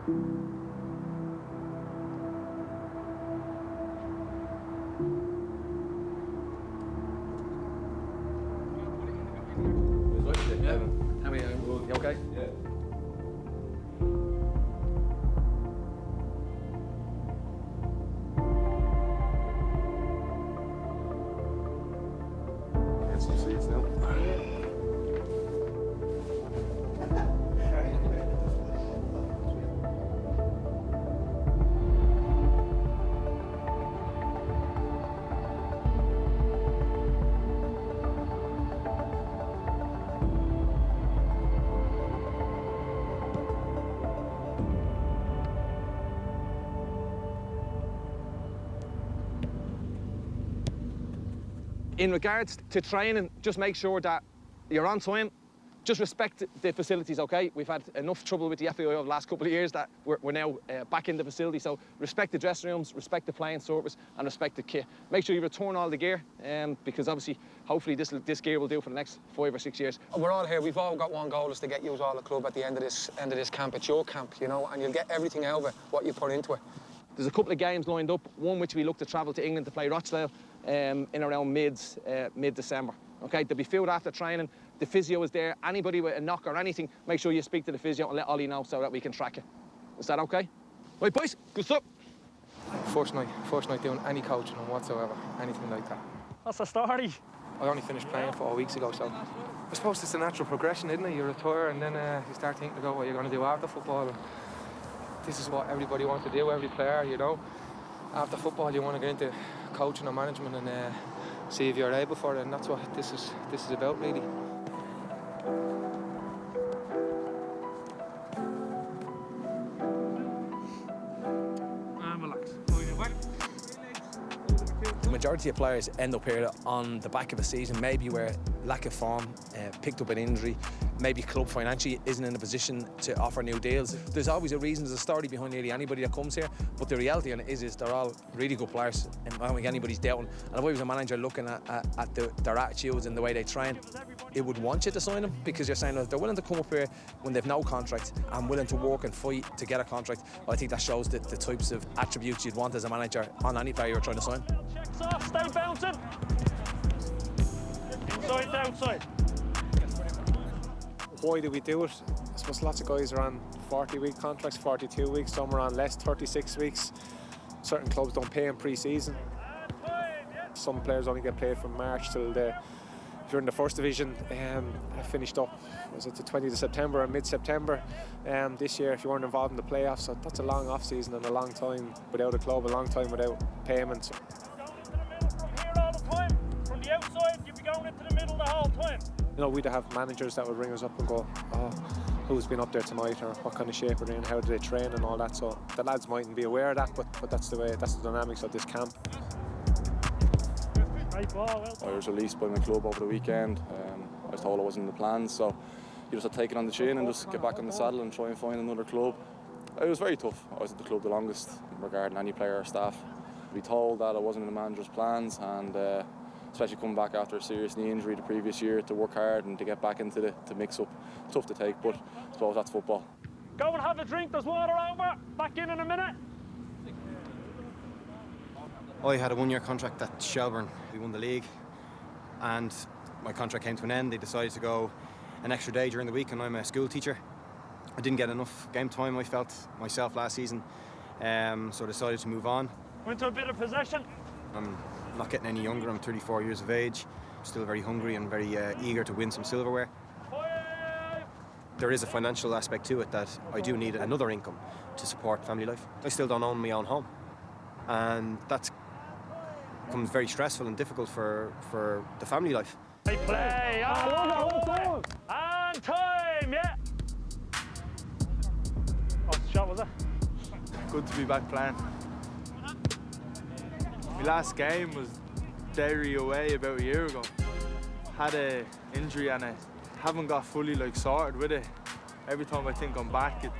How are you? You okay? Yeah. Get some seats now. In regards to training, just make sure that you're on time. Just respect the facilities, okay? We've had enough trouble with the FAI over the last couple of years that we're now back in the facility. So respect the dressing rooms, respect the playing surface, and respect the kit. Make sure you return all the gear, because obviously, hopefully this gear will do for the next 5 or 6 years. We're all here. We've all got one goal: is to get you all a club at the end of this camp. It's your camp, you know, and you'll get everything out of it what you put into it. There's a couple of games lined up. One which we look to travel to England to play Rochdale in around mid-December. Okay, they'll be filled after training. The physio is there. Anybody with a knock or anything, make sure you speak to the physio and let Ollie know so that we can track it. Is that okay? Right, boys, good stuff. First night doing any coaching or whatsoever, anything like that. What's the story? I only finished playing 4 weeks ago, so I suppose it's a natural progression, isn't it? You retire and then you start thinking about what you're going to do after football. And this is what everybody wants to do, every player, you know. After football, you want to get into coaching or management and see if you're able for it, and that's what this is about, really. The majority of players end up here on the back of a season, maybe where lack of form, picked up an injury, maybe club financially isn't in a position to offer new deals. There's always a reason, there's a story behind nearly anybody that comes here, but the reality on it is they're all really good players, and I don't think anybody's doubting. And if I was a manager looking at their attitudes and the way they train, it would want you to sign them, because you're saying that they're willing to come up here when they've no contract and willing to work and fight to get a contract. I think that shows the types of attributes you'd want as a manager on any player you're trying to sign. Checks off, stay bouncing. Inside to outside. Why do we do it? I suppose lots of guys are on 40-week contracts, 42 weeks, some are on less, 36 weeks. Certain clubs don't pay in pre-season. Some players only get paid from March till if you're in the first division, I finished up, was it the 20th of September or mid-September this year, if you weren't involved in the playoffs. So that's a long off-season and a long time without a club, a long time without payments. From the outside, you'd be going into the middle the whole time. You know, we'd have managers that would ring us up and go, oh, who's been up there tonight, or what kind of shape are they in, how do they train and all that. So the lads mightn't be aware of that, but that's the dynamics of this camp. I was released by my club over the weekend. I was told I wasn't in the plans, so you just had to take it on the chin and just get back on the saddle and try and find another club. It was very tough. I was at the club the longest regarding any player or staff. To be told that I wasn't in the manager's plans, and especially coming back after a serious knee injury the previous year, to work hard and to get back into the mix-up, tough to take, but I suppose that's football. Go and have a drink, there's water over. Back in a minute. I had a one-year contract at Shelbourne. We won the league, and my contract came to an end. They decided to go an extra day during the week, and I'm a school teacher. I didn't get enough game time, I felt, myself last season, so I decided to move on. Went to a bit of possession. I'm not getting any younger. I'm 34 years of age. I'm still very hungry and very eager to win some silverware. There is a financial aspect to it that I do need another income to support family life. I still don't own my own home, and that's becomes very stressful and difficult for the family life. They play on and time, yeah. What shot was that? Good to be back playing. My last game was Derry away about a year ago. Had an injury and I haven't got fully sorted with it. Every time I think I'm back, it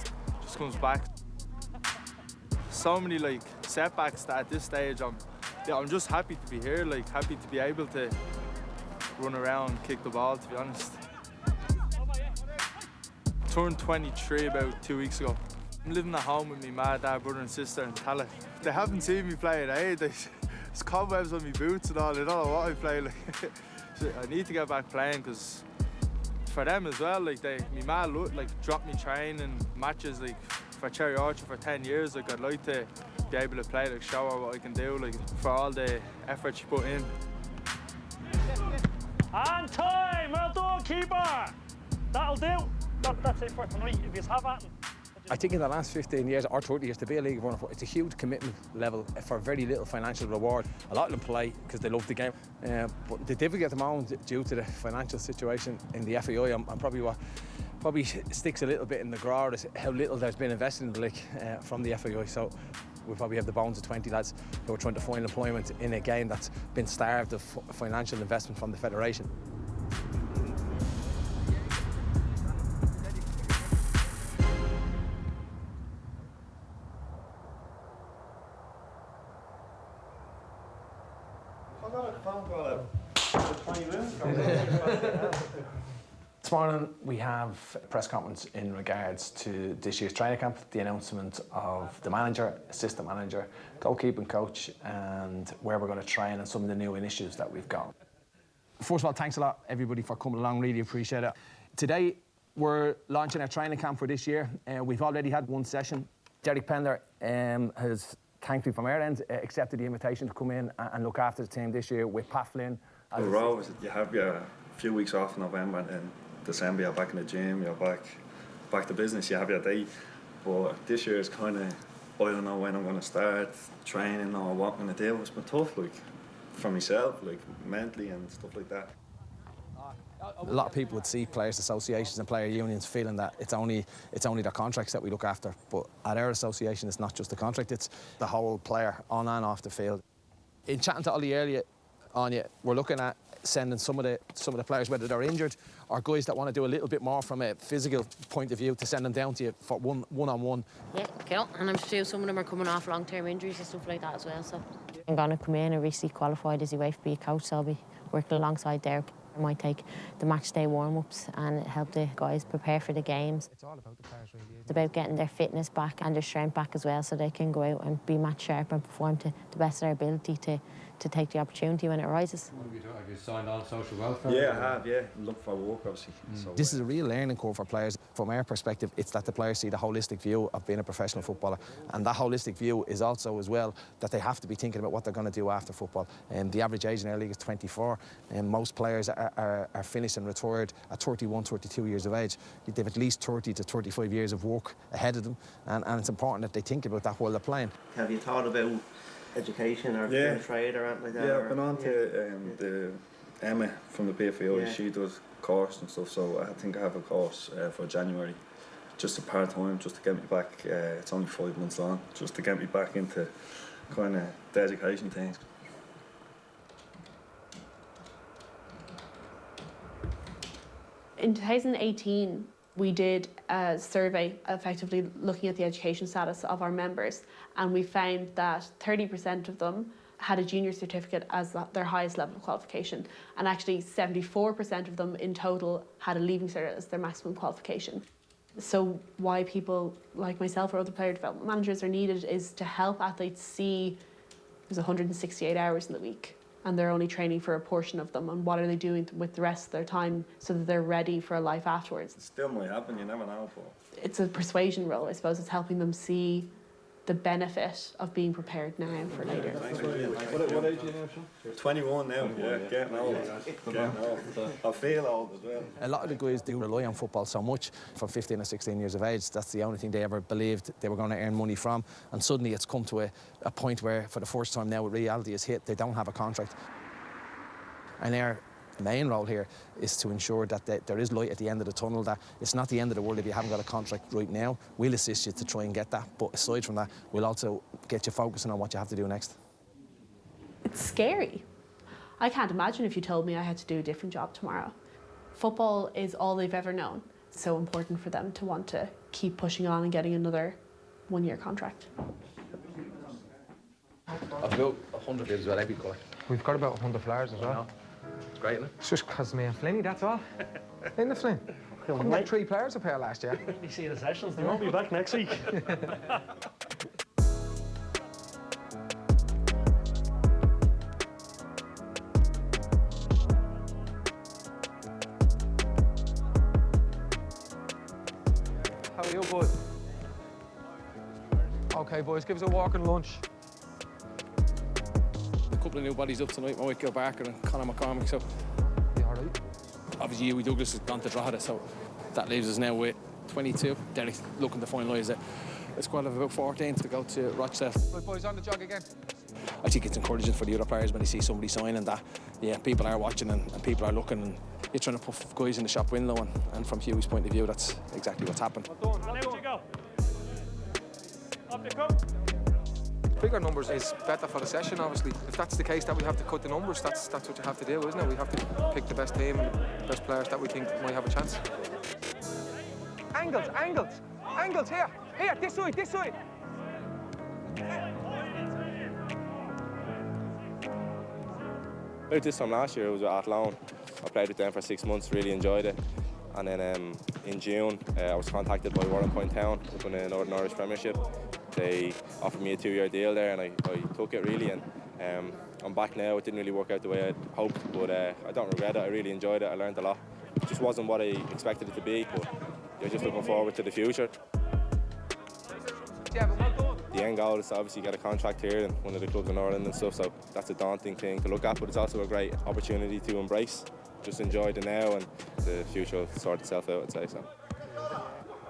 just comes back. So many setbacks that at this stage I'm just happy to be here, happy to be able to run around, kick the ball, to be honest. Turned 23 about 2 weeks ago. I'm living at home with my mad, dad, brother and sister in Tala. They haven't seen me play in ages. There's cobwebs on my boots and all. They don't know what I play like. So I need to get back playing because for them as well, like my man like dropped me training matches like for Cherry Orchard for 10 years. Like I'd like to be able to play, like show her what I can do, like for all the effort she put in. And time, well done, keeper. That'll do. That's it for tonight. If you have that. I think in the last 15 years or 30 years to be a League of Ireland, it's a huge commitment level for very little financial reward. A lot of them play because they love the game, but the difficulty at the moment due to the financial situation in the FAI, and probably what sticks a little bit in the graw is how little there's been invested in the league from the FAI. So we probably have the bones of 20 lads who are trying to find employment in a game that's been starved of financial investment from the federation. This morning we have a press conference in regards to this year's training camp, the announcement of the manager, assistant manager, goalkeeping coach, and where we're going to train and some of the new initiatives that we've got. First of all, thanks a lot everybody for coming along, really appreciate it. Today we're launching our training camp for this year. We've already had one session. Derek Pender has thankfully from our end accepted the invitation to come in and look after the team this year with Pat Flynn. Overall, you have a few weeks off in November and then December you're back in the gym, you're back to business, you have your day. But this year is kind of, I don't know when I'm going to start training or what I'm going to do. It's been tough, like, for myself, like, mentally and stuff like that. A lot of people would see players' associations and player unions feeling that it's only their contracts that we look after. But at our association, it's not just the contract, it's the whole player on and off the field. In chatting to Ollie earlier on, we're looking at sending some of the players, whether they're injured or guys that want to do a little bit more from a physical point of view, to send them down to you for one-on-one. Yeah, cool. And I'm sure some of them are coming off long-term injuries and stuff like that as well. So I'm going to come in and recently qualified as a way to be a coach, so I'll be working alongside Derek. I might take the match day warm-ups and help the guys prepare for the games. It's all about the players, really. It's about getting their fitness back and their strength back as well, so they can go out and be match sharp and perform to the best of their ability to take the opportunity when it arises. Have you signed on social welfare? Yeah, I have, yeah. Look for work, obviously. So, this is a real learning curve for players. From our perspective, it's that the players see the holistic view of being a professional footballer, and that holistic view is also as well that they have to be thinking about what they're going to do after football. The average age in our league is 24, and most players are finished and retired at 31, 32 years of age. They've at least 30 to 35 years of work ahead of them, and it's important that they think about that while they're playing. Have you thought about education or trade or anything like that? Yeah, I've been on to the Emma from the PFAO. She does course and stuff, so I think I have a course for January, just a part-time, just to get me back. It's only 5 months long, just to get me back into kind of the education things. In 2018, we did a survey effectively looking at the education status of our members, and we found that 30% of them had a junior certificate as their highest level of qualification, and actually 74% of them in total had a leaving cert as their maximum qualification. So why people like myself or other player development managers are needed is to help athletes see there's 168 hours in the week, and they're only training for a portion of them, and what are they doing with the rest of their time so that they're ready for a life afterwards. It still might happen, you never know. But it's a persuasion role, I suppose. It's helping them see the benefit of being prepared now for later. What age are you now, Sean? 21 now, yeah, getting old. I feel old as well. A lot of the guys do rely on football so much from 15 or 16 years of age. That's the only thing they ever believed they were going to earn money from. And suddenly it's come to a point where, for the first time now, reality is hit. They don't have a contract. And their main role here is to ensure that there is light at the end of the tunnel, that it's not the end of the world if you haven't got a contract right now. We'll assist you to try and get that, but aside from that, we'll also get you focusing on what you have to do next. It's scary. I can't imagine if you told me I had to do a different job tomorrow. Football is all they've ever known. It's so important for them to want to keep pushing on and getting another one-year contract. I've built 100 as well, every colour. We've got about 100 flowers as well. It's great, isn't it? It's just because me and Flinny, that's all. Ain't it, Flynn? Couldn't get 3 players up here last year. You see the sessions, they won't be back next week. How are you, bud? Okay, boys, give us a walk and lunch. A couple of new bodies up tonight, Michael Barker and Conor McCormick, so... You all right? Obviously, Huey Douglas has gone to Drogheda, so that leaves us now with 22. Derek looking to finalise a squad of about 14 to go to Rochdale. Right, boys, on the jog again. I think it's encouraging for the other players when they see somebody signing that, yeah, people are watching and people are looking and you're trying to put guys in the shop window and from Huey's point of view, that's exactly what's happened. Well done. And out you go. Up you come. Bigger numbers is better for the session, obviously. If that's the case that we have to cut the numbers, that's what you have to do, isn't it? We have to pick the best team and the best players that we think might have a chance. Angles, angles, angles, here, this side. About this time last year, I was at Athlone. I played with them for 6 months, really enjoyed it. And then in June, I was contacted by Warrenpoint Town up in the Northern Irish Premiership. They offered me a 2-year deal there and I took it really. And I'm back now. It didn't really work out the way I'd hoped, but I don't regret it. I really enjoyed it. I learned a lot. It just wasn't what I expected it to be, but you're just looking forward to the future. Yeah, but well done. The end goal is to obviously get a contract here in one of the clubs in Ireland and stuff, so that's a daunting thing to look at, but it's also a great opportunity to embrace. Just enjoy the now and the future will sort itself out, I'd say so.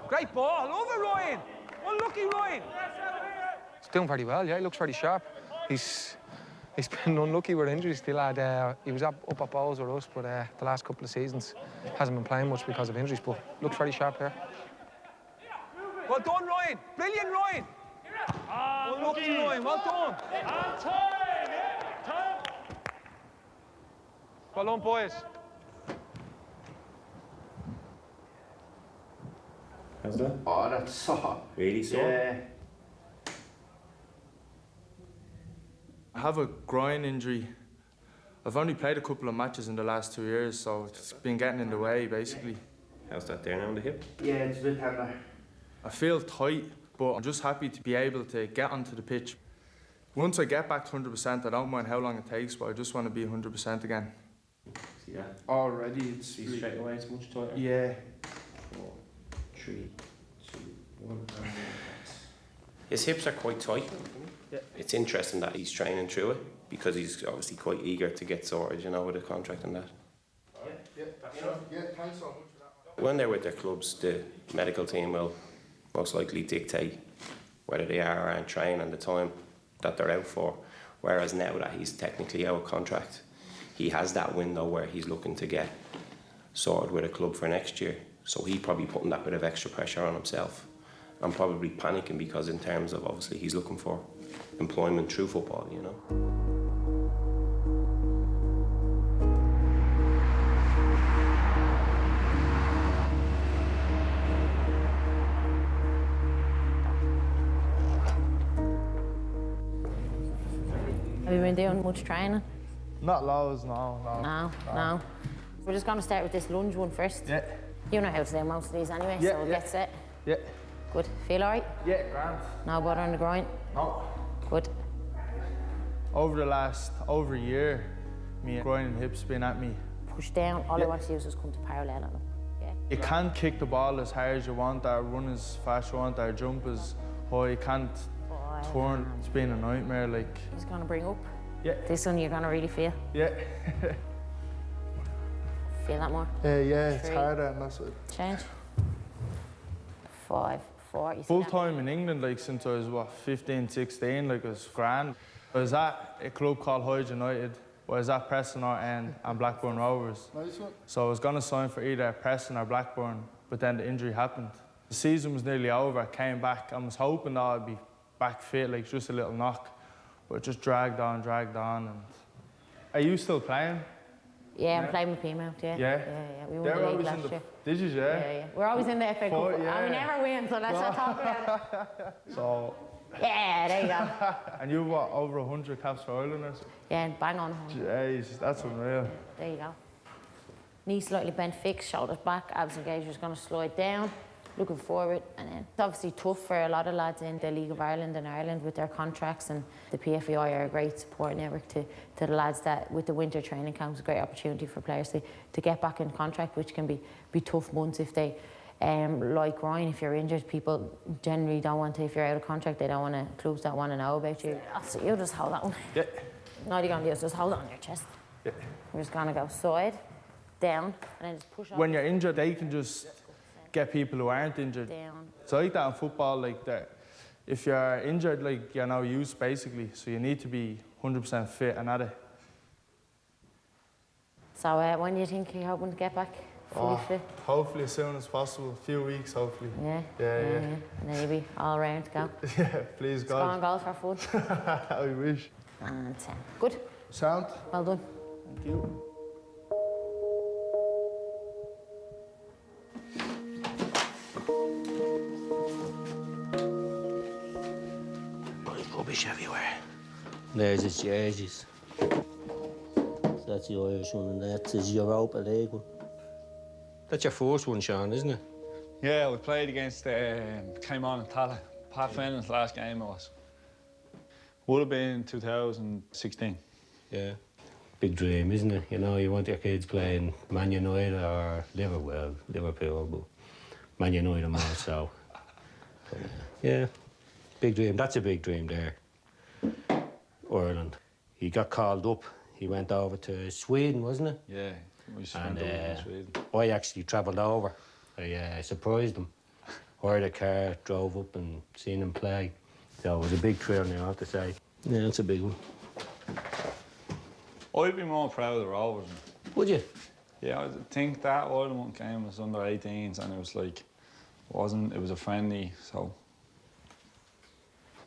Great ball, over Ryan. Unlucky Ryan. He's doing very well, yeah, he looks very sharp. He's been unlucky with injuries, the lad. He was up at Bowls with us, but the last couple of seasons hasn't been playing much because of injuries, but looks very sharp here. Well done, Ryan. Brilliant, Ryan. Unlucky Ryan, well done. And time, yeah, time. Well done, boys. How's that? Oh, that's sore. Really sore? Yeah. I have a groin injury. I've only played a couple of matches in the last 2 years, so it's been getting in the way, basically. How's that there now on the hip? Yeah, it's a bit tender. I feel tight, but I'm just happy to be able to get onto the pitch. Once I get back to 100%, I don't mind how long it takes, but I just want to be 100% again. See that? Already, it's See straight away, it's much tighter. Yeah. 4, 3, 2, 1. His hips are quite tight. Yeah. It's interesting that he's training through it because he's obviously quite eager to get sorted, you know, with a contract and that. Yeah, thanks so much for that. When they're with their clubs, the medical team will most likely dictate whether they are or aren't training and the time that they're out for. Whereas now that he's technically out of contract, he has that window where he's looking to get sorted with a club for next year. So he's probably putting that bit of extra pressure on himself and probably panicking because in terms of obviously he's looking for employment through football, you know. Have you been doing much training? Not loads, no. No. We're just going to start with this lunge one first. Yeah. You know how to do most of these anyway, Yeah, so we'll yeah. get set. Yeah. Good. Feel all right? Yeah, grand. No bother on the groin? No. Good. Over a year, my groin and hips been at me. Push down. All I want to do is just come to parallel on them. Yeah. You can't kick the ball as hard as you want, or run as fast as you want, or jump as high. You can't turn. It's been a nightmare, like. Just going to bring up. Yeah. This one you're going to really feel. Yeah. Feel that more? Yeah, it's 3. harder and that's it. Change. 5, 4. You see Full that? time in England, like since I was 15, 16, like it was grand. I was at a club called Hyde United. I was at Preston North End and Blackburn Rovers. Nice one. So I was going to sign for either Preston or Blackburn, but then the injury happened. The season was nearly over. I came back. I was hoping that I'd be back fit, like just a little knock, but it just dragged on. And are you still playing? Yeah, I'm playing with Peamount, yeah. Yeah? We won They're the league always last in the... year. Did you, Yeah. We're always in the FA Cup. Yeah. And we never win, so let's not talk about it. So... Yeah, there you go. And you've what, over 100 caps for Ireland or something? Yeah, bang on 100. Jeez, that's unreal. There you go. knee slightly bent fixed, shoulders back, abs engaged, just going to slide down, looking forward, and then it's obviously tough for a lot of lads in the League of Ireland and Ireland with their contracts, and the PFAI are a great support network to the lads that with the winter training camps, a great opportunity for players to get back in contract, which can be tough months if they, like Ryan, if you're injured, people generally don't want to, if you're out of contract, they don't want to, clubs don't want to know about you. So you just hold that one. Yeah. All you're going to do is just hold it on your chest. Yeah. We're just going to go side, down, and then just push on. When you're injured, they can just get people who aren't injured. Down. It's like that in football, like that. If you're injured, like you're no use basically, so you need to be 100% fit and at it. So when do you think you're hoping to get back fully fit? Hopefully as soon as possible, a few weeks hopefully. Yeah. Yeah. And then you'll be all round to go. Yeah, please Go on God. golf for fun. I wish. And 10. Good. Sound? Well done. Thank you. Rubbish everywhere. There's his jerseys. That's the Irish one, and that's his Europa League one. That's your first one, Sean, isn't it? Yeah, we played against came on in Tala. Pat Fennell's last game it was. Would have been 2016. Yeah. Big dream, isn't it? You know, you want your kids playing Man United or Liverpool, but Man United more so. Yeah, big dream. That's a big dream there. Ireland. He got called up. He went over to Sweden, wasn't it? Yeah, we went over to Sweden. I actually travelled over. I surprised him. Hired a car, drove up and seen him play. So it was a big thrill, I have to say. Yeah, it's a big one. I'd be more proud of Rovers. Would you? Yeah, I think that Ireland one game was under 18s and it was like, it was a friendly, so.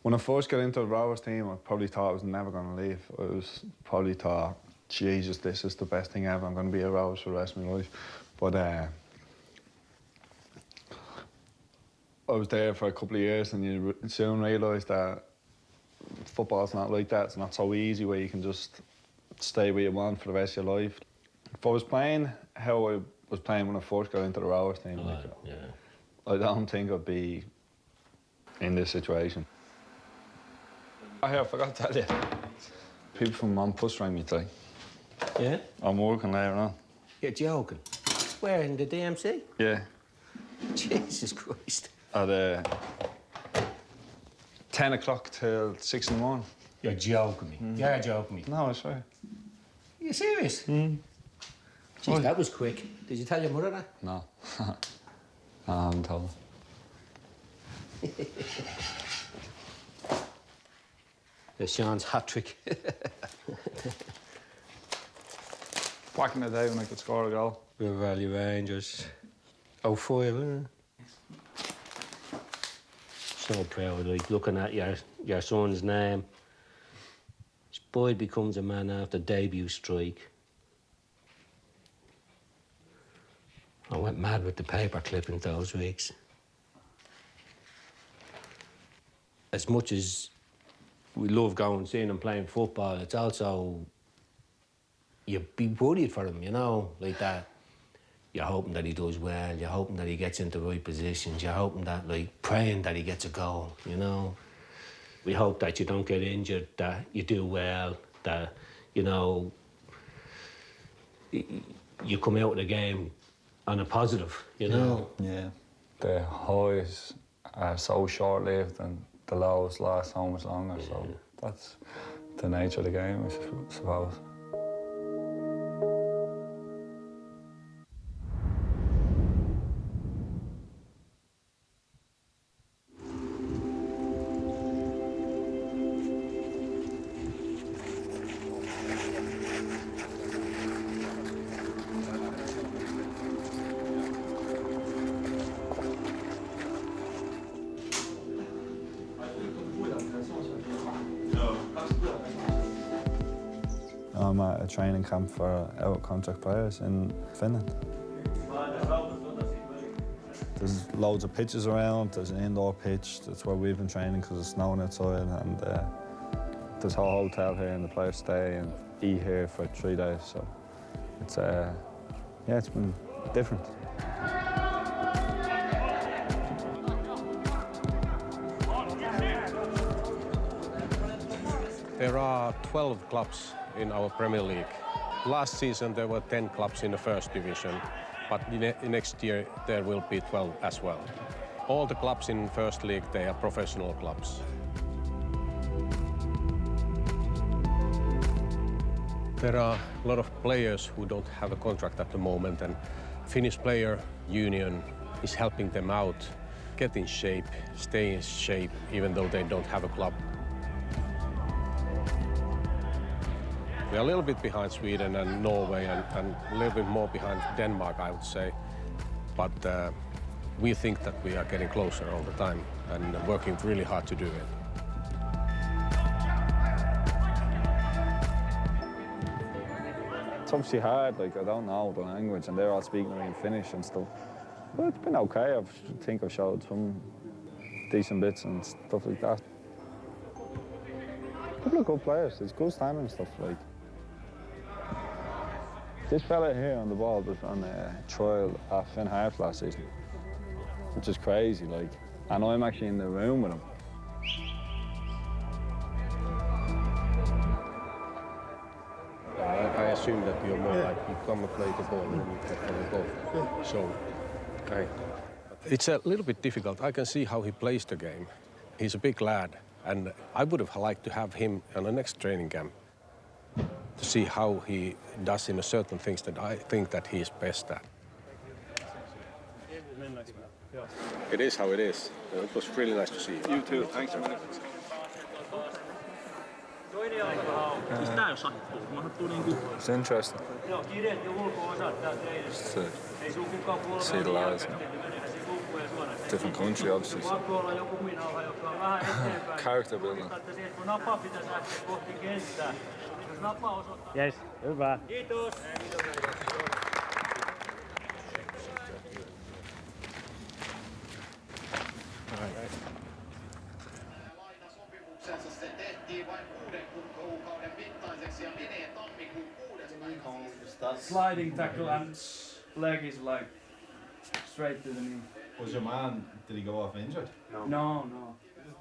When I first got into the Rovers team, I probably thought I was never going to leave. I was probably thought, Jesus, this is the best thing ever. I'm going to be a Rovers for the rest of my life. But I was there for a couple of years and you soon realised that football's not like that. It's not so easy where you can just stay where you want for the rest of your life. If I was playing how I was playing when I first got into the Rovers team, I don't think I'd be in this situation. I forgot to tell you. People from Montpus rang me today. Yeah? I'm working later on. You're joking. Where, in the DMC? Yeah. Jesus Christ. At 10 o'clock till 6 in the morning. You're joking me. You're joking me. No, I swear. Are you serious? Jeez, that was quick. Did you tell your mother that? No. No, I haven't told her. There's Sean's hat trick. Back in the day when I could score a goal. River Valley Rangers. 05, isn't it? So proud, like, looking at your son's name. This boy becomes a man after debut strike. I went mad with the paper clipping those weeks. As much as we love going and seeing him playing football, it's also, you'd be worried for him, you know, like that. You're hoping that he does well, you're hoping that he gets into the right positions, you're hoping that, like, praying that he gets a goal, you know. We hope that you don't get injured, that you do well, that, you know, you come out of the game on a positive, you know. Yeah. The highs are so short-lived and the lows last so much longer, so that's the nature of the game, I suppose. I'm at a training camp for out-of-contract players in Finland. There's loads of pitches around, there's an indoor pitch, that's where we've been training because it's snowing outside, and there's a hotel here and the players stay and eat here for 3 days, so it's yeah, it's been different. There are 12 clubs in our Premier League. Last season there were 10 clubs in the first division, but next year there will be 12 as well. All the clubs in First League, they are professional clubs. There are a lot of players who don't have a contract at the moment, and Finnish Player Union is helping them out, get in shape, stay in shape, even though they don't have a club. We are a little bit behind Sweden and Norway and a little bit more behind Denmark, I would say. But we think that we are getting closer all the time and working really hard to do it. It's obviously hard, like I don't know the language and they're all speaking to me in Finnish and stuff. But it's been okay. I think I've showed some decent bits and stuff like that. A couple of good players, it's good standing and stuff like. This fella here on the ball was on a trial at Finn Harps last season, which is crazy, like. And I'm actually in the room with him. I assume that you're more like you come and play the ball and you get on the ball. So, okay. It's a little bit difficult. I can see how he plays the game. He's a big lad, and I would have liked to have him on the next training camp to see how he does in certain things that I think that he is best at. It is how it is. It was really nice to see you. You too. Thanks a minute. It's interesting. Just to see the lads. Different country, obviously. So. Character building. Yes, hyvä. Sliding tackle and leg is like straight to the knee. Was your man, did he go off injured? No.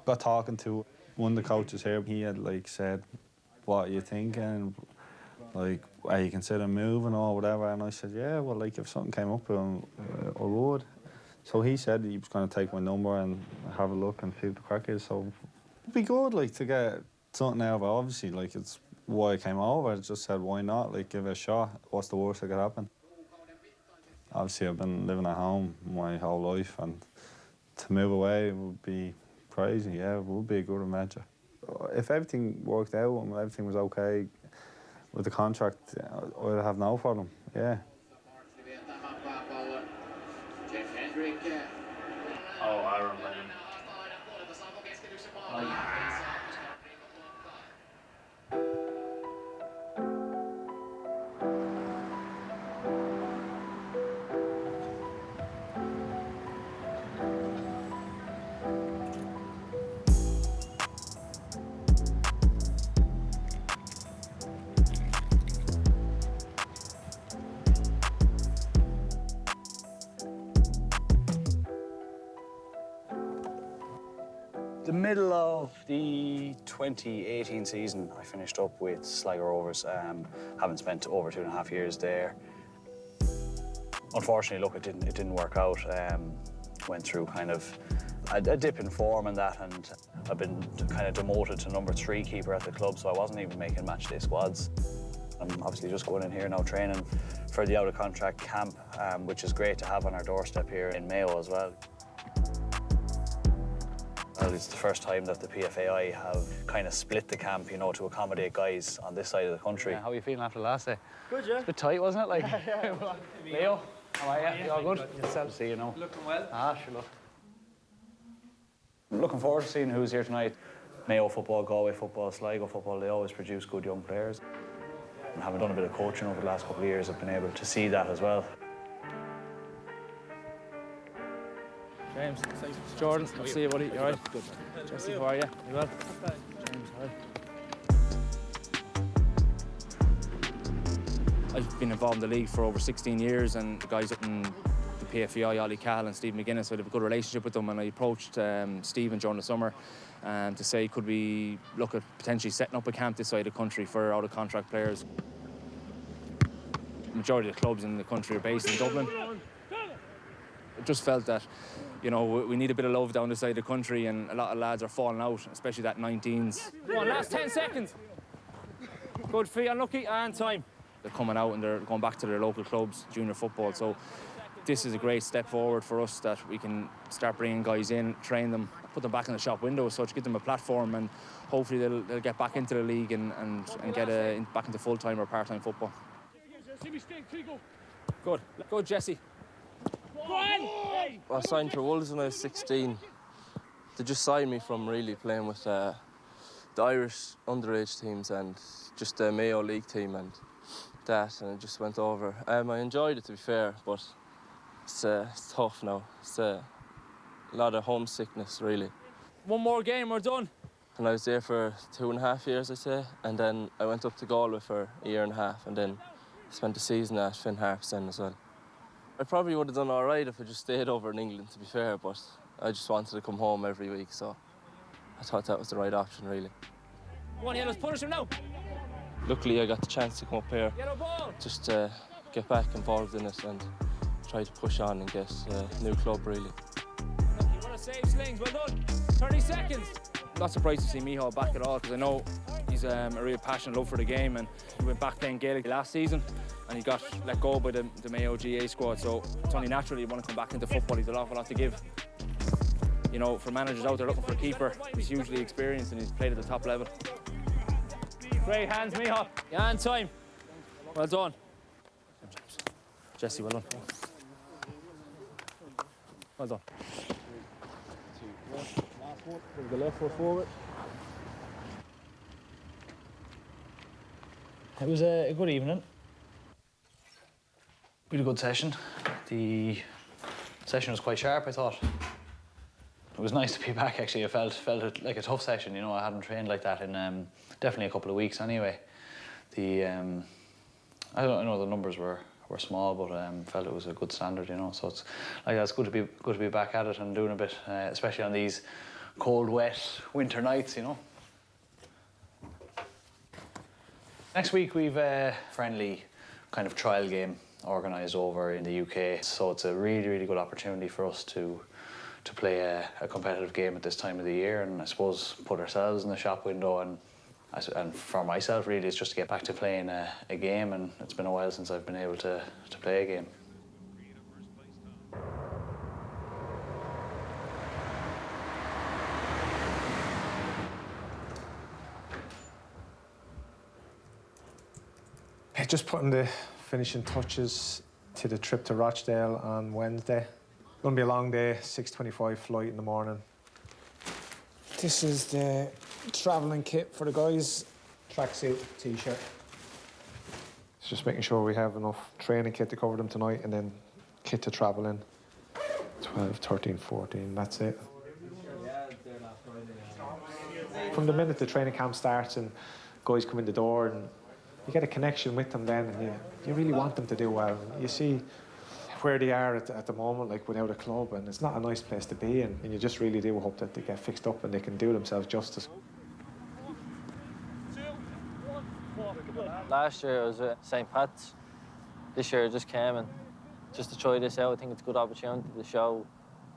Got talking to one of the coaches here. He had like said, "What are you thinking? Like, are you considering moving or whatever?" And I said, "Yeah, well, like if something came up, I would." So he said he was going to take my number and have a look and see what the crack is. So it'd be good, like, to get something out of it. Obviously, like, it's why I came over. I just said, why not? Like, give it a shot. What's the worst that could happen? Obviously, I've been living at home my whole life, and to move away would be crazy. Yeah, it would be a good adventure. If everything worked out and everything was okay with the contract, I'd have no problem. Yeah. Oh, Iron Man. The middle of the 2018 season, I finished up with Sligo Rovers, having spent over 2.5 years there. Unfortunately, look, it didn't work out. Went through kind of a dip in form and that, and I've been kind of demoted to number 3 keeper at the club, so I wasn't even making matchday squads. I'm obviously just going in here now training for the out-of-contract camp, which is great to have on our doorstep here in Mayo as well. Well, it's the first time that the PFAI have kind of split the camp, you know, to accommodate guys on this side of the country. How are you feeling after the last day? Good, yeah. It's a bit tight, wasn't it? Like, Leo, how are you? You all good? Yourself. See you now. Looking well. Sure, look. I'm looking forward to seeing who's here tonight. Mayo football, Galway football, Sligo football, they always produce good young players. And having done a bit of coaching over the last couple of years, I've been able to see that as well. James, it's Jordan. I'll see you, buddy. You all right? Good. Jesse, how are you? You well? James, all right. I've been involved in the league for over 16 years, and the guys up in the PFEI, Ollie Cahill and Steve McGuinness, so I have a good relationship with them, and I approached Stephen during the summer to say, could we look at potentially setting up a camp this side of the country for out-of-contract players. The majority of the clubs in the country are based in Dublin. I just felt that, you know, we need a bit of love down this side of the country, and a lot of lads are falling out, especially that 19s. Come on, last 10 seconds. Good for you, unlucky, and time. They're coming out and they're going back to their local clubs, junior football, so this is a great step forward for us, that we can start bringing guys in, train them, put them back in the shop window, so to give them a platform, and hopefully they'll get back into the league and get back into full-time or part-time football. Good. Good, Jesse. I signed for Wolves when I was 16. They just signed me from really playing with the Irish underage teams and just the Mayo League team and that, and it just went over. I enjoyed it, to be fair, but it's tough now. It's a lot of homesickness, really. One more game, we're done. And I was there for 2.5 years, I'd say, and then I went up to Galway for a year and a half, and then spent the season at Finn Harps then as well. I probably would have done all right if I just stayed over in England, to be fair, but I just wanted to come home every week, so I thought that was the right option, really. Go on, Yellows, punish him now. Luckily, I got the chance to come up here just to get back involved in it and try to push on and get a new club, really. You want to save slings, well done. 30 seconds. I'm not surprised to see Micheál back at all, because I know he's a real passionate love for the game, and he went back playing Gaelic last season and he got let go by the Mayo GA squad, so it's only natural you want to come back into football. He's an awful lot to give. You know, for managers out there looking for a keeper, he's hugely experienced and he's played at the top level. Great hands, Micheál. Yeah, and time. Well done. Jesse, well done. Well done. Bring the left foot forward. It was a good evening. We had a good session. The session was quite sharp, I thought. It was nice to be back, actually. I felt it like a tough session, you know. I hadn't trained like that in definitely a couple of weeks anyway. I know the numbers were small, but felt it was a good standard, you know. So it's like it's good to be back at it and doing a bit, especially on these cold, wet winter nights, you know. Next week we've a friendly kind of trial game organised over in the UK, so it's a really, really good opportunity for us to play a competitive game at this time of the year, and I suppose put ourselves in the shop window, and for myself really it's just to get back to playing a game, and it's been a while since I've been able to play a game. Just putting the finishing touches to the trip to Rochdale on Wednesday. Gonna be a long day, 6:25 flight in the morning. This is the travelling kit for the guys. Tracksuit, t-shirt. It's just making sure we have enough training kit to cover them tonight, and then kit to travel in. 12, 13, 14, that's it. From the minute the training camp starts and guys come in the door, and you get a connection with them then, and you really want them to do well. You see where they are at the moment, like without a club, and it's not a nice place to be in, and you just really do hope that they get fixed up and they can do themselves justice. Last year I was at St. Pat's. This year I just came and just to try this out. I think it's a good opportunity to show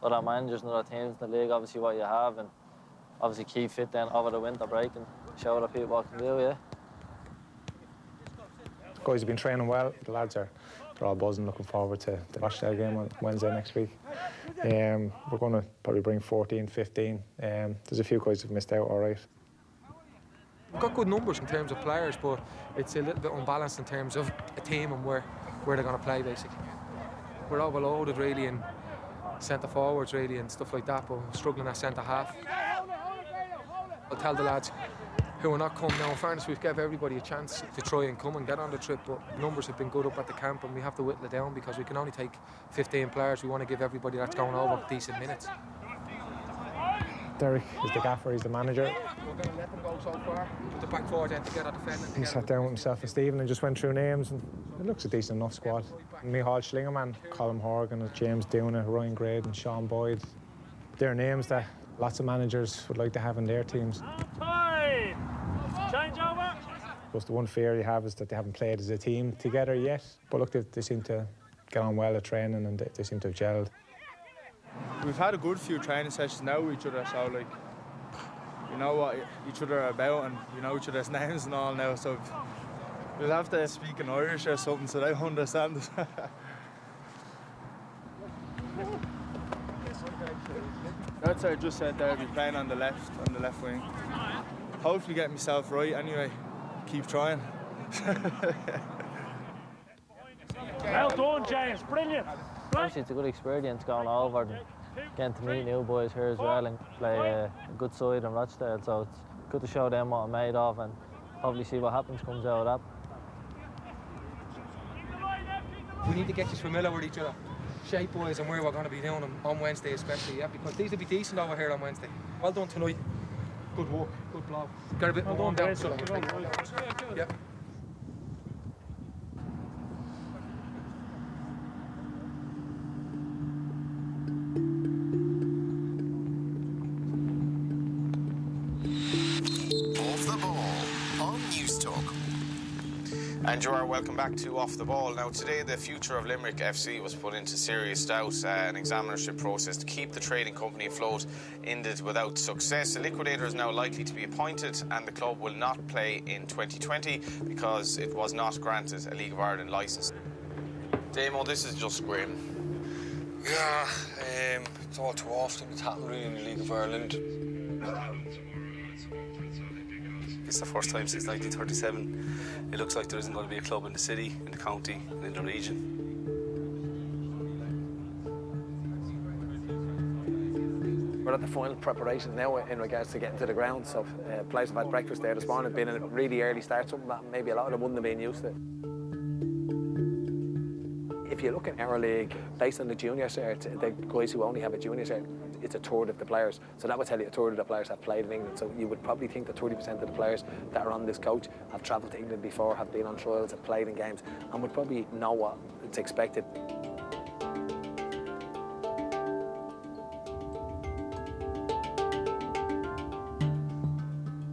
other managers and other teams in the league obviously what you have, and obviously keep fit then over the winter break and show other people what can do, yeah. The guys have been training well. The lads they're all buzzing, looking forward to the Rochdale game on Wednesday next week. We're going to probably bring 14, 15. There's a few guys who've missed out, all right. We've got good numbers in terms of players, but it's a little bit unbalanced in terms of a team and where they're going to play, basically. We're overloaded, really, in centre forwards, really, and stuff like that, but we're struggling at centre half. I'll tell the lads who are not coming now. In fairness, we've given everybody a chance to try and come and get on the trip, but numbers have been good up at the camp, and we have to whittle it down because we can only take 15 players. We want to give everybody that's going over decent minutes. Derek is the gaffer, he's the manager. We're going to let them go so far. Put the back four then together defending. He sat down with himself and Stephen and just went through names, and it looks a decent enough squad. Micheál Schlingerman, Colm Horgan, James Duna, Ryan Graydon, Sean Boyd. They're names that lots of managers would like to have in their teams. Change over. But the one fear you have is that they haven't played as a team together yet. But look, they seem to get on well at training and they seem to have gelled. We've had a good few training sessions now with each other, so like, you know what each other are about and you know each other's names and all now, so we'll have to speak in Irish or something so they understand us. That's what I just said there, I'll be playing on the left wing. Hopefully get myself right anyway, keep trying. Well done, James, brilliant. Obviously it's a good experience going over and getting to meet new boys here as well and play a good side in Rochdale, so it's good to show them what I'm made of and hopefully see what happens comes out of that. We need to get you familiar with each other, shape boys, and where we're going to be doing them on Wednesday especially, yeah, because these will be decent over here on Wednesday. Well done tonight. Good work, good blow. Got a bit warmed down. Yeah. And you are welcome back to Off the Ball. Now today the future of Limerick FC was put into serious doubt. An examinership process to keep the trading company afloat ended without success. A liquidator is now likely to be appointed and the club will not play in 2020 because it was not granted a League of Ireland licence. Damo, this is just grim. Yeah, it's all too often it's happened really in the League of Ireland. It's the first time since 1937 it looks like there isn't going to be a club in the city, in the county and in the region. We're at the final preparation now in regards to getting to the ground, so players have had breakfast there this morning, been a really early start, something that maybe a lot of them wouldn't have been used to. If you look at our league, based on the junior cert, the guys who only have a junior cert, it's a third of the players. So that would tell you a third of the players have played in England. So you would probably think that 30% of the players that are on this coach have travelled to England before, have been on trials, have played in games, and would probably know what it's expected.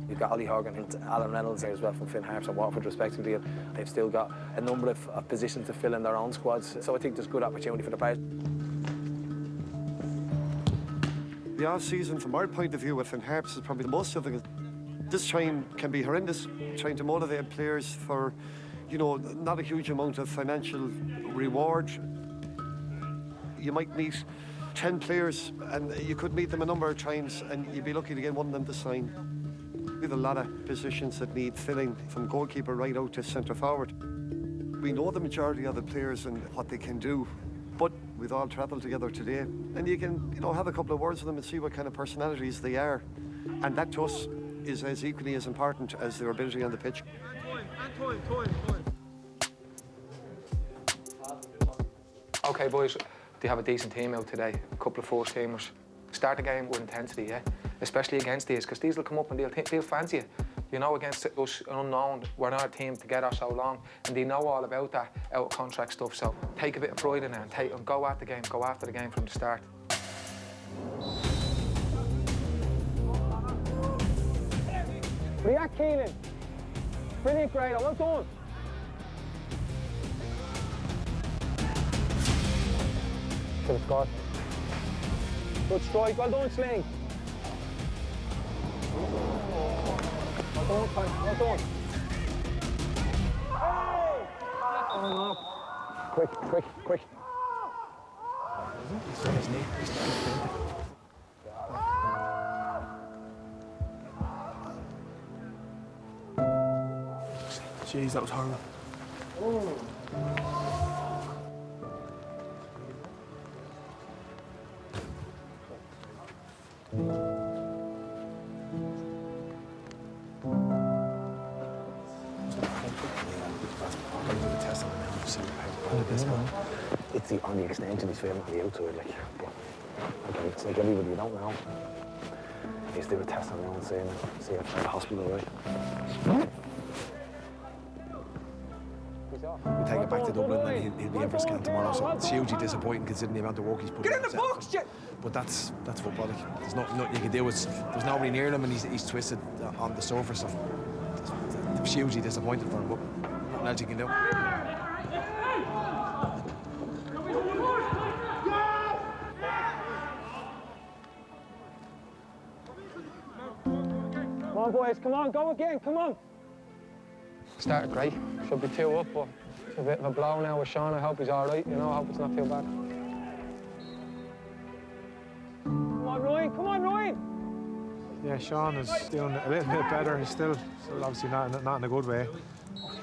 You've got Ollie Horgan and Alan Reynolds there as well from Finn Harps and Waterford respectively. They've still got a number of positions to fill in their own squads. So I think there's good opportunity for the players. The off-season, from our point of view with Finn Harps, is probably the most difficult. This train can be horrendous, trying to motivate players for, you know, not a huge amount of financial reward. You might meet 10 players and you could meet them a number of times and you'd be lucky to get one of them to sign. We have a lot of positions that need filling, from goalkeeper right out to centre forward. We know the majority of the players and what they can do, but we've all travelled together today, and you can, you know, have a couple of words with them and see what kind of personalities they are, and that to us is as equally as important as their ability on the pitch. Okay, boys, they have a decent team out today. A couple of first-teamers. Start the game with intensity, yeah, especially against these, because these will come up and they'll fancy you. You know, against us unknown, we're not a team together so long, and they know all about that out-of-contract stuff, so take a bit of pride in it and go after the game from the start. React, Keelan. Brilliant, Grado, well done. Should have scored. Good strike, well done, Sling. Well done, well done. Oh, quick, quick, quick. Jeez, that was horrible. It's the on the extension he's feeling on the outside, like, but again, it's like everybody you don't know. He's do a test on me and see if I'm in the hospital, right? We take it back to Dublin and he'll be in for a scan tomorrow, so it's hugely disappointing considering the amount of work he's put in. Get in the box, Jay! But that's football. Like, there's nothing you can do. There's nobody near him and he's twisted on the surface. So it's hugely disappointing for him, but nothing else you can do. Come on, boys, come on, go again, come on. Started great. Should be 2 up, but it's a bit of a blow now with Sean. I hope he's all right, you know, I hope it's not too bad. Come on, Ryan, come on, Ryan! Yeah, Sean is doing a little bit better. He's still obviously not in a good way.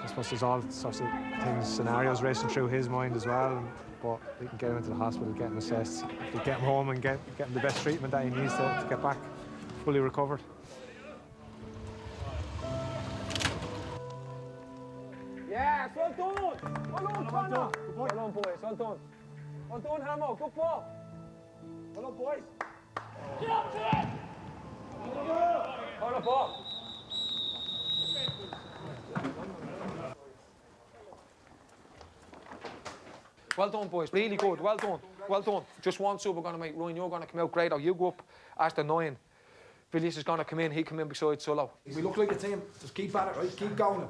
I suppose there's all sorts of things, scenarios racing through his mind as well. But we can get him into the hospital, get him assessed, get him home and get him the best treatment that he needs to get back fully recovered. Yes, well done! Well done, Connor! Well done, boys, well done. Well done, Hamo, good ball. Well done, boys. Get up to it! Hold the ball. Well done, boys. Really good. Well done. Well done. Just one sub we're going to make. Ryan, you're going to come out great. You go up as the 9. Villiers is going to come in. He come in beside Solo. We look like a team. Just keep at it, right? Keep going.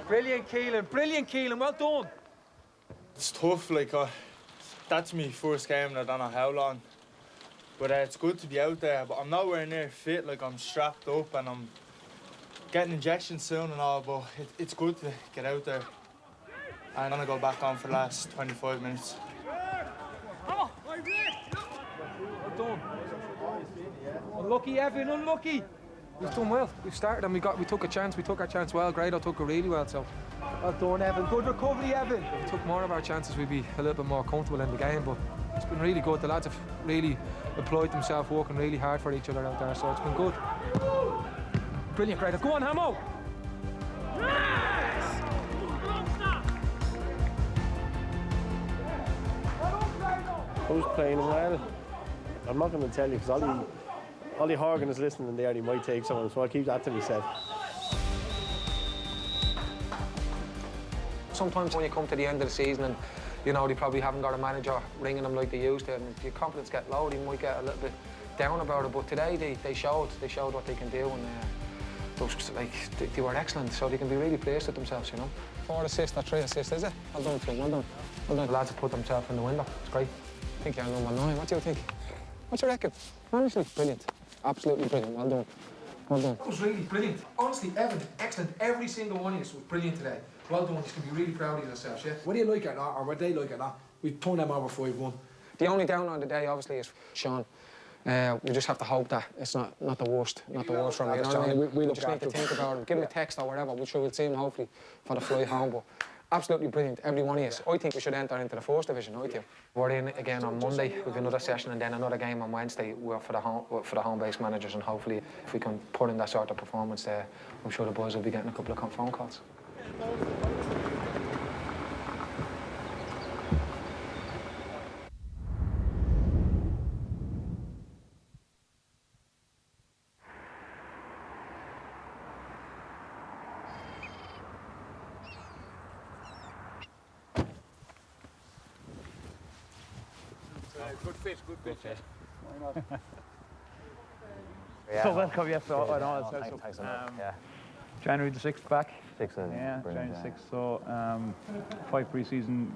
Brilliant, Keelan. Brilliant, Keelan. Well done. It's tough, like, that's my first game and I don't know how long. But it's good to be out there. But I'm nowhere near fit, like, I'm strapped up and I'm getting injections soon and all, but it's good to get out there. I'm gonna go back on for the last 25 minutes. Well done. Unlucky, Evan, unlucky. We've done well. We've started and we took a chance. We took our chance well. Grado took it really well, so. Well done, Evan. Good recovery, Evan. If we took more of our chances, we'd be a little bit more comfortable in the game, but it's been really good. The lads have really employed themselves, working really hard for each other out there, so it's been good. Brilliant, Grado. Go on, Hamo! Who's playing well? I'm not going to tell you because Ollie Horgan is listening there and he might take someone, so I'll keep that to myself. Sometimes when you come to the end of the season and, you know, they probably haven't got a manager ringing them like they used to, and your confidence get low, they might get a little bit down about it, but today they showed what they can do, and they were excellent, so they can be really pleased with themselves, you know. 4 assists or 3 assists, is it? Well done to them, well done. Well done. The lads have put themselves in the window, it's great. I think you're number 9, what do you think? What's your reckon? Honestly, brilliant. Absolutely brilliant, well done. Well done. That was really brilliant. Honestly, Evan, excellent. Every single one of you was brilliant today. Well done, you can be really proud of yourselves, yeah? Whether you like it or not, or whether they like it or not, we've turned them over 5-1. The only down on the day, obviously, is Sean. We just have to hope that it's not the worst from him, you know what I mean? We just need to think about it. Give him a text or whatever. We're sure we'll see him, hopefully, for the flight home. But absolutely brilliant, every one of us. I think we should enter into the 1st division, I do. We're in again on Monday. We've another session and then another game on Wednesday. We're for the home-based managers, and hopefully, if we can put in that sort of performance there, I'm sure the boys will be getting a couple of phone calls. Good fit. Why not? So welcome, yes. So, Thanks a lot. Yeah. January the 6th back. 6th, yeah, January yeah. 6th. So 5 pre-season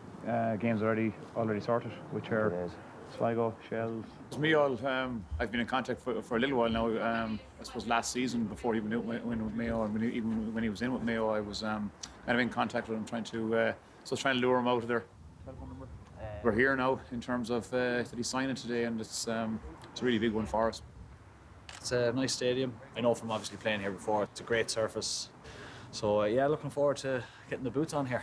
games already sorted, which are Sligo, Shells. It's me all. I've been in contact for a little while now. I suppose last season, before he went with Mayo, or even when he was in with Mayo, I was kind of in contact with him, trying to lure him out of there. We're here now in terms of that he's signing today, and it's a really big one for us. It's a nice stadium. I know from obviously playing here before, it's a great surface. So yeah, looking forward to getting the boots on here.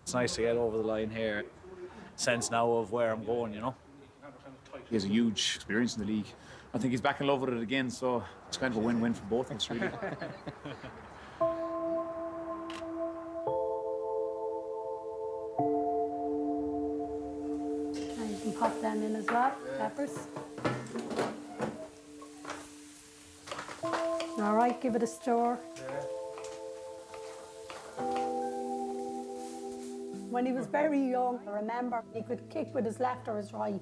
It's nice to get over the line here. Sense now of where I'm going, you know. He has a huge experience in the league. I think he's back in love with it again, so it's kind of a win-win for both of us, really. You can pop them in as well, peppers. All right, give it a stir. When he was very young, I remember he could kick with his left or his right.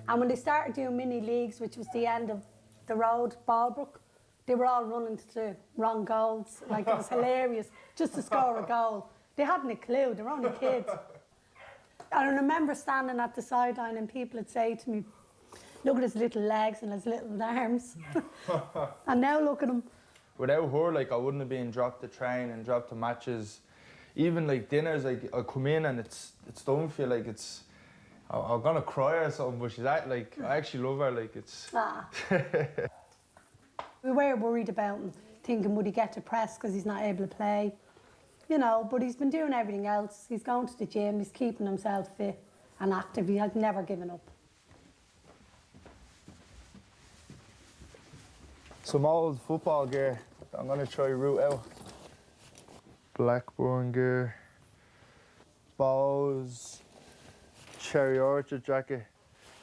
And when they started doing mini leagues, which was the end of the road, Ballbrook, they were all running to the wrong goals. Like, it was hilarious, just to score a goal. They hadn't a clue, they were only kids. I remember standing at the sideline and people would say to me, look at his little legs and his little arms. And now look at him. Without her, like, I wouldn't have been dropped to train and dropped to matches. Even like dinners, like I come in and it's don't feel like I'm gonna cry or something, but she's like, I actually love her, like it's. Ah. We were worried about him, thinking would he get depressed because he's not able to play, you know, but he's been doing everything else. He's going to the gym, he's keeping himself fit and active, he has never given up. Some old football gear that I'm gonna try root out. Blackburn gear, bows, Cherry Orchard jacket.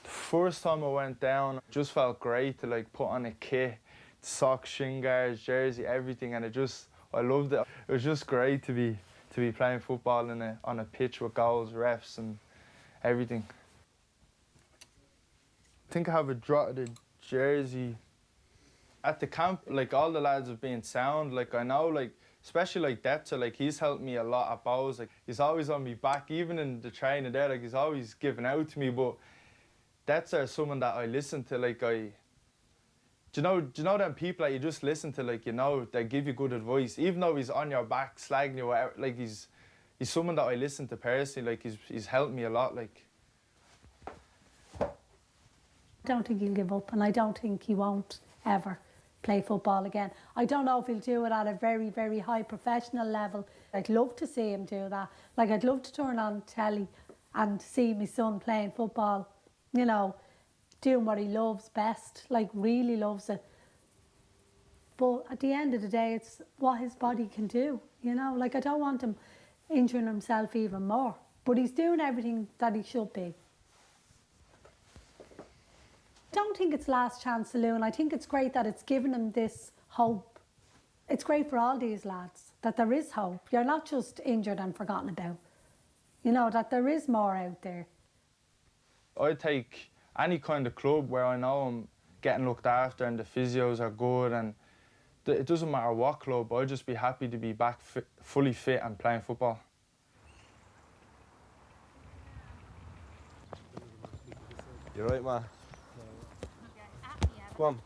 The first time I went down, it just felt great to like put on a kit, socks, shin guards, jersey, everything, and I loved it. It was just great to be playing football on a pitch with goals, refs, and everything. I think I have a drotted jersey. At the camp, like all the lads have been sound. Like I know, like especially like Depta, like he's helped me a lot at bows. Like he's always on me back, even in the training there. Like he's always giving out to me. But Depta is someone that I listen to. Like do you know them people that you just listen to? Like they give you good advice, even though he's on your back slagging you. Whatever. Like he's someone that I listen to personally. Like he's helped me a lot. Like. I don't think he'll give up, and I don't think he won't ever play football again. I don't know if he'll do it at a very, very high professional level. I'd love to see him do that. Like, I'd love to turn on telly and see my son playing football, you know, doing what he loves best, like really loves it. But at the end of the day, it's what his body can do, you know? Like, I don't want him injuring himself even more, but he's doing everything that he should be. I don't think it's last chance saloon. I think it's great that it's given him this hope. It's great for all these lads that there is hope. You're not just injured and forgotten about. You know, that there is more out there. I take any kind of club where I know I'm getting looked after and the physios are good, and it doesn't matter what club, I'd just be happy to be back fully fit and playing football. You're right, man. Come on.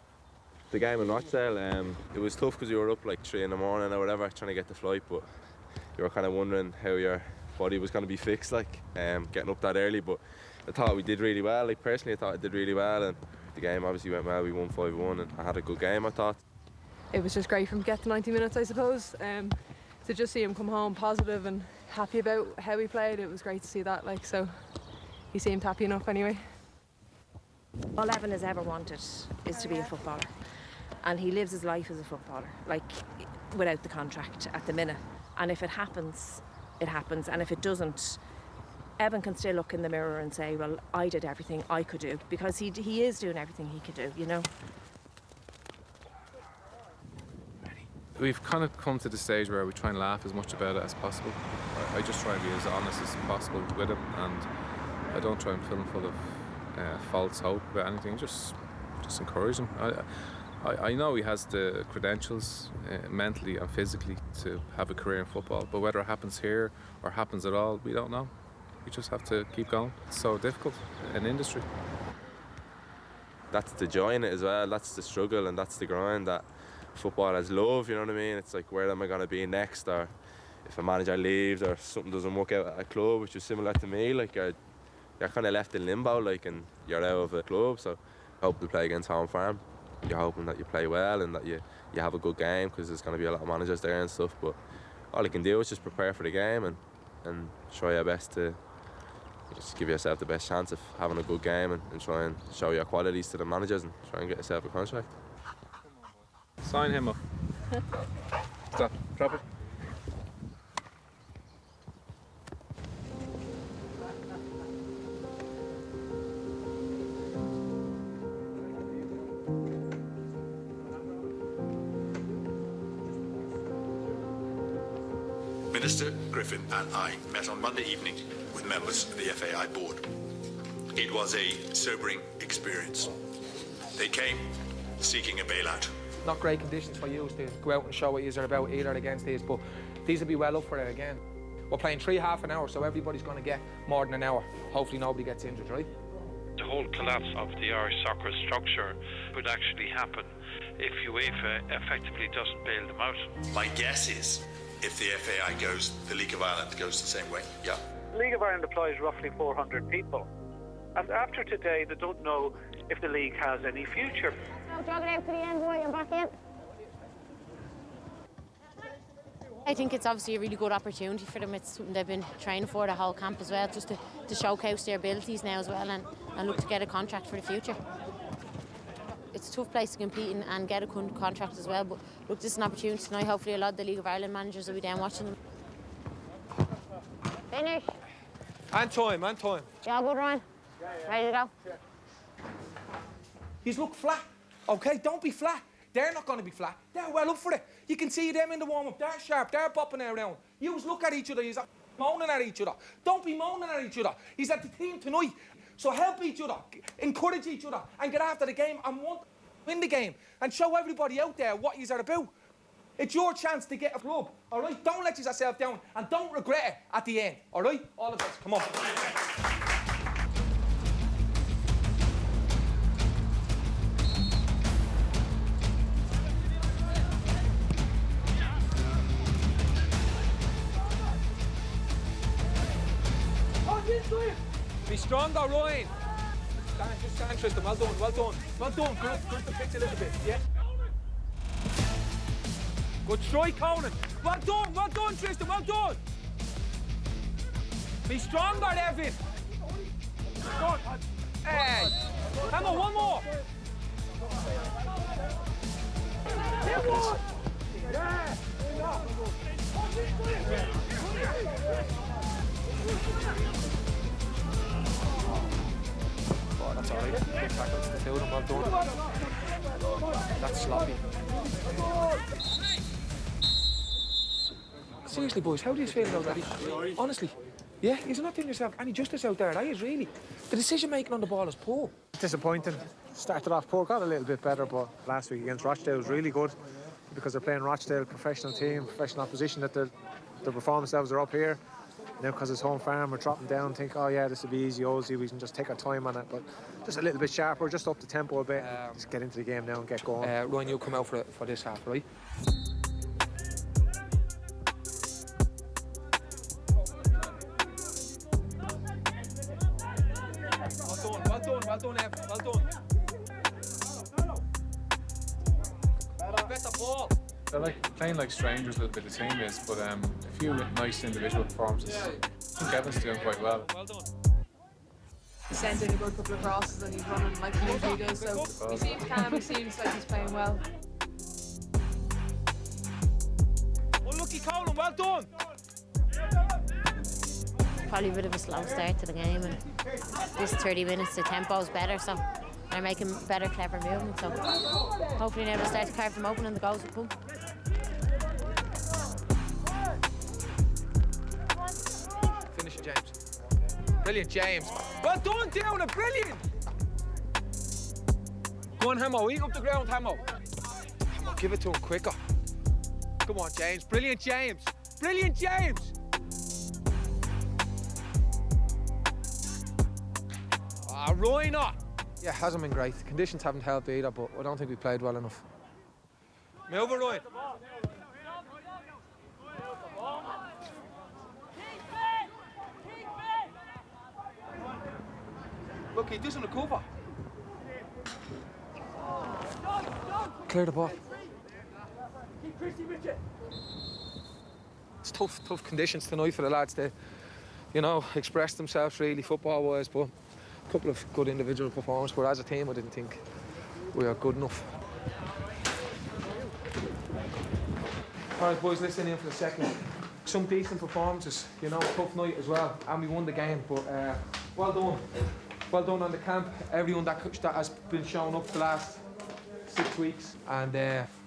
The game in Rochdale, it was tough because you were up like 3 in the morning or whatever trying to get the flight, but you were kind of wondering how your body was going to be fixed, like getting up that early. But I thought we did really well. Like personally, I thought I did really well, and the game obviously went well. We won 5-1, and I had a good game, I thought. It was just great from get to 90 minutes, I suppose. To just see him come home positive and happy about how he played, it was great to see that. Like, so he seemed happy enough anyway. All Evan has ever wanted is to be a footballer, and he lives his life as a footballer, like without the contract at the minute. And if it happens, it happens, and if it doesn't, Evan can still look in the mirror and say, well, I did everything I could do, because he is doing everything he could do, you know. We've kind of come to the stage where we try and laugh as much about it as possible. I just try and be as honest as possible with him, and I don't try and fill him full of false hope about anything. Just encourage him. I know he has the credentials mentally and physically to have a career in football, but whether it happens here or happens at all, we don't know. We just have to keep going. It's so difficult in industry. That's the joy in it as well. That's the struggle and that's the grind that football has love, you know what I mean? It's like, where am I going to be next? Or if a manager leaves or something doesn't work out at a club, which is similar to me, like you're kind of left in limbo, like, and you're out of a club. So I hope to play against Home Farm. You're hoping that you play well and that you have a good game, because there's going to be a lot of managers there and stuff. But all you can do is just prepare for the game and try your best to just give yourself the best chance of having a good game, and try and show your qualities to the managers and try and get yourself a contract. Sign him up. Stop. Drop it. Minister Griffin and I met on Monday evening with members of the FAI board. It was a sobering experience. They came seeking a bailout. Not great conditions for you to go out and show what you're about either against these, but these will be well up for it again. We're playing 3 half an hour, so everybody's going to get more than an hour. Hopefully nobody gets injured, right? The whole collapse of the Irish soccer structure would actually happen if UEFA effectively doesn't bail them out. My guess is, if the FAI goes, the League of Ireland goes the same way. Yeah. The League of Ireland employs roughly 400 people. And after today, they don't know if the league has any future. Now jog it out to the end, boy, and back in. I think it's obviously a really good opportunity for them. It's something they've been training for the whole camp as well, just to showcase their abilities now as well and look to get a contract for the future. It's a tough place to compete in and get a contract as well, but look, this is an opportunity tonight. Hopefully a lot of the League of Ireland managers will be down watching them. Finish. And time. Yeah, good, Ryan. Ready to go. He's look flat, okay? Don't be flat. They're not going to be flat. They're well up for it. You can see them in the warm-up. They're sharp. They're bopping around. You look at each other. You're moaning at each other. Don't be moaning at each other. He's at the team tonight. So help each other, encourage each other, and get after the game and win the game and show everybody out there what yous are about. It's your chance to get a club, all right? Don't let yourself down and don't regret it at the end, all right? All of us, come on. Be stronger, Ryan. Just stand, Tristan. Well done. Grip the pitch a little bit, yeah? Good strike, Conan. Well done, Tristan. Well done. Be stronger, Evan. Good. Hey. Come on, one more. Yeah. Oh, that's all right. Good tackles. The two of them, well done. That's sloppy. Seriously, boys, how do you feel about that? Honestly, yeah, you're not doing yourself any justice out there, are you, really? The decision-making on the ball is poor. Disappointing. Started off poor, got a little bit better, but last week against Rochdale was really good because they're playing Rochdale, professional team, professional opposition, that the performance levels are up here. Now, because it's home farm, we're dropping down, think, oh yeah, this will be easy, we can just take our time on it, but just a little bit sharper, just up the tempo a bit, just get into the game now and get going. Ryan, you'll come out for this half, right? Well done, Ev. Well done. Better ball. They're playing like strangers a little bit, the team is, but a few nice individual performances. I think Evan's doing quite well. Well done. He's sending a good couple of crosses and he's running like he usually does, so he seems calm, he seems like he's playing well. Unlucky Colin, well done. Probably a bit of a slow start to the game, and this 30 minutes the tempo's better, so they're making better, clever movements, so hopefully now they'll start to carve them open and the goals will come. Finish it, James. Brilliant, James. Well done, Downer, brilliant. Go on, Hamo, eat up the ground, Hamo. Hamo, give it to him quicker. Come on, James. Brilliant, James. Brilliant, James. Roy not. Yeah, hasn't been great. Conditions haven't helped either, but I don't think we played well enough. Move it, Roy. Look, he doesn't recover. Clear the ball. It's tough conditions tonight for the lads to, express themselves really football-wise, but a couple of good individual performances, but as a team I didn't think we were good enough. All right, boys, listen in for a second. Some decent performances, tough night as well, and we won the game, but well done. Well done on the camp, everyone that has been showing up the last 6 weeks, and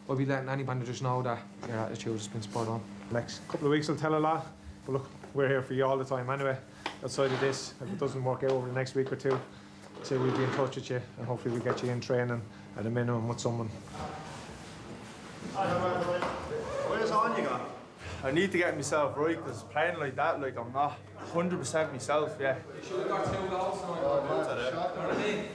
I'll be letting any managers know that their attitude has been spot on. Next couple of weeks will tell a lot, but look, we're here for you all the time anyway. Outside of this, if it doesn't work out over the next week or two, say we'll be in touch with you and hopefully we'll get you in training at a minimum with someone. Where's on you got? I need to get myself right because playing like that, like I'm not 100% myself yet. You should have got 2 goals.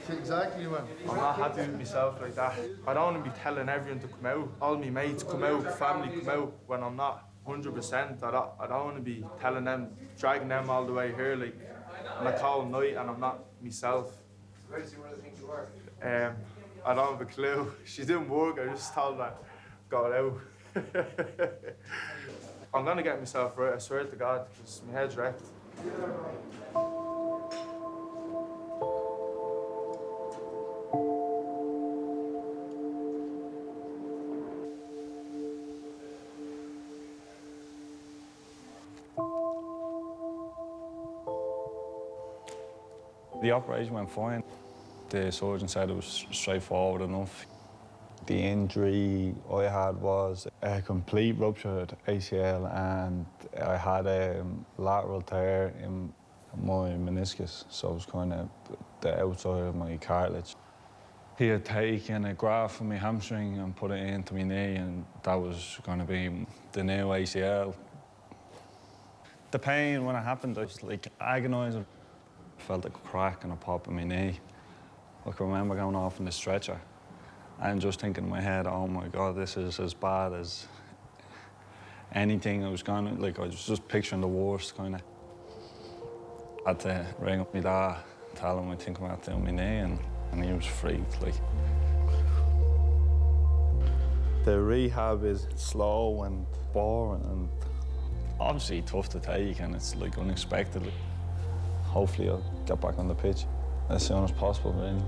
Exactly, man. I'm not happy with myself like that. I don't want to be telling everyone to come out. All my mates come out, family come out when I'm not 100%. I don't want to be telling them, dragging them all the way here like on a cold night and I'm not myself. Where does he think you were? I don't have a clue. She didn't work, I just told her, got out. I'm gonna get myself right, I swear to God, because my head's wrecked. The operation went fine. The surgeon said it was straightforward enough. The injury I had was a complete ruptured ACL and I had a lateral tear in my meniscus, so it was kind of the outside of my cartilage. He had taken a graft from my hamstring and put it into my knee and that was going to be the new ACL. The pain when it happened, I was like agonising. I felt a crack and a pop in my knee. I can remember going off in the stretcher and just thinking in my head, oh my God, this is as bad as anything I was gonna, like I was just picturing the worst kind of. I had to ring up my dad, tell him I think I'm out doing my knee and he was freaked, like. The rehab is slow and boring and obviously tough to take and it's like unexpected. Hopefully I'll get back on the pitch as soon as possible, really.